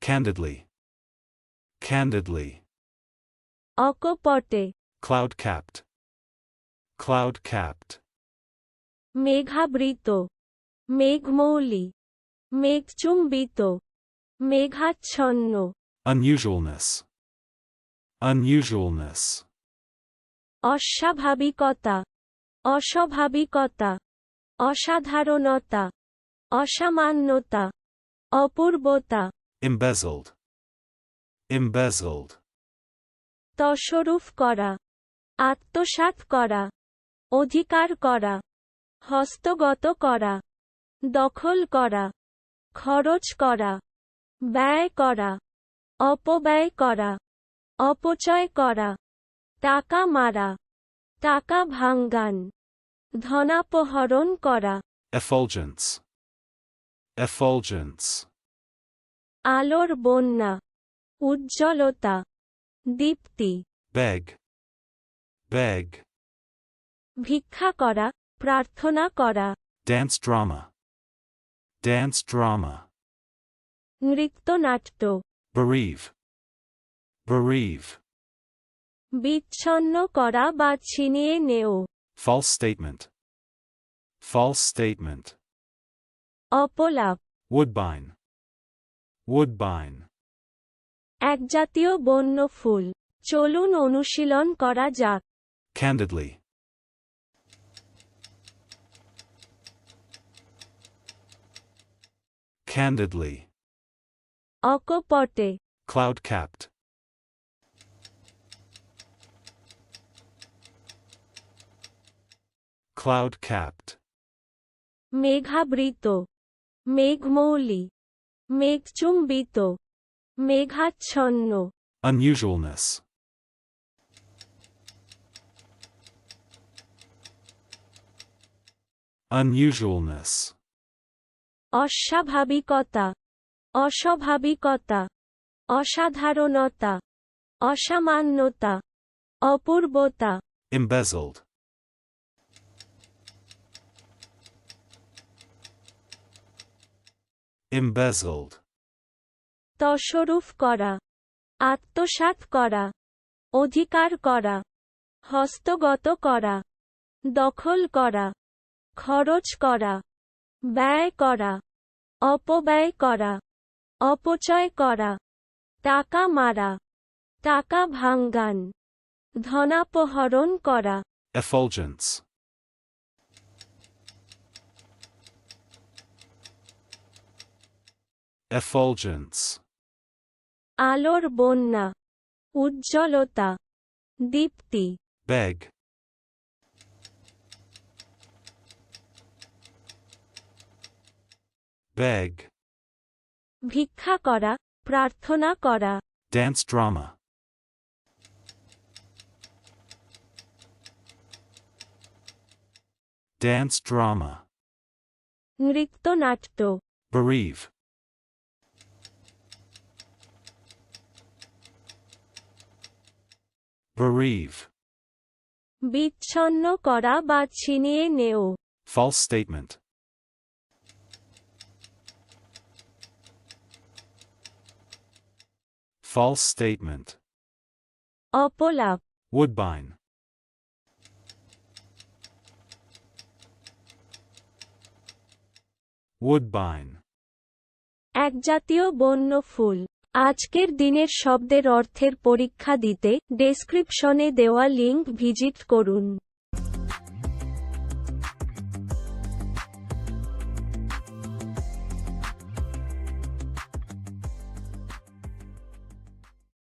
Candidly. Candidly. অকপটে, Cloud-capped. Cloud-capped. মেঘাবৃত, মেঘমৌলি, মেঘচুম্বিত, মেঘাচ্ছন্ন, Unusualness. Unusualness. অস্বাভাবিকতা, অস্বাভাবিকতা, অসাধারণতা, অসামান্যতা, অপূর্বতা, Embezzled. Embezzled. তসরুফ করা, আত্মসাৎ করা, অধিকার করা, হস্তগত করা, দখল করা, খরচ করা, ব্যয় করা, অপব্যয় করা, অপচয় করা, টাকা মারা, টাকা ভাঙ্গান, ধনাপহরণ করা, Effulgence. Effulgence. আলোর বন্যা, উজ্জ্বলতা, দীপ্তি, Beg. Beg. ভিক্ষা করা, প্রার্থনা করা, Dance drama. Dance drama. নৃত্যনাট্য, Bereave. Bereave. বিচ্ছন্ন করা বা ছিনিয়ে নেও, False statement. False statement. অপলাপ, Woodbine. Woodbine. একজাতীয় বন্য ফুল, চলুন অনুশীলন করা যাক, Candidly. Candidly. অকপটে, Cloud-capped. Cloud-capped. মেঘাবৃত, মেঘমৌলি, মেঘচুম্বিত, মেঘাচ্ছন্ন, Unusualness. Unusualness. অস্বাভাবিকতা, অস্বাভাবিকতা, অসাধারণতা, অসামান্যতা, অপূর্বতা, Embezzled. Embezzled. তসরুফ করা, আত্মসাৎ করা, অধিকার করা, হস্তগত করা, দখল করা, খরচ করা, ব্যয় করা, অপব্যয় করা, অপচয় করা, টাকা মারা, টাকা ভাঙ্গান, ধনাপহরণ করা, Effulgence. Effulgence. আলোর বন্যা, উজ্জ্বলতা, দীপ্তি, Beg. Beg. ভিক্ষা করা, প্রার্থনা করা, Dance drama. Dance drama. নৃত্যনাট্য, Bereave. Bereave. বিচ্ছন্ন করা বা ছিনিয়ে নেও, False statement. False statement. অপলাপ, Woodbine. Woodbine. একজাতীয় বন্য ফুল। আজকের দিনের শব্দের অর্থের পরীক্ষা দিতে ডেসক্রিপশনে দেওয়া লিংক ভিজিট করুন।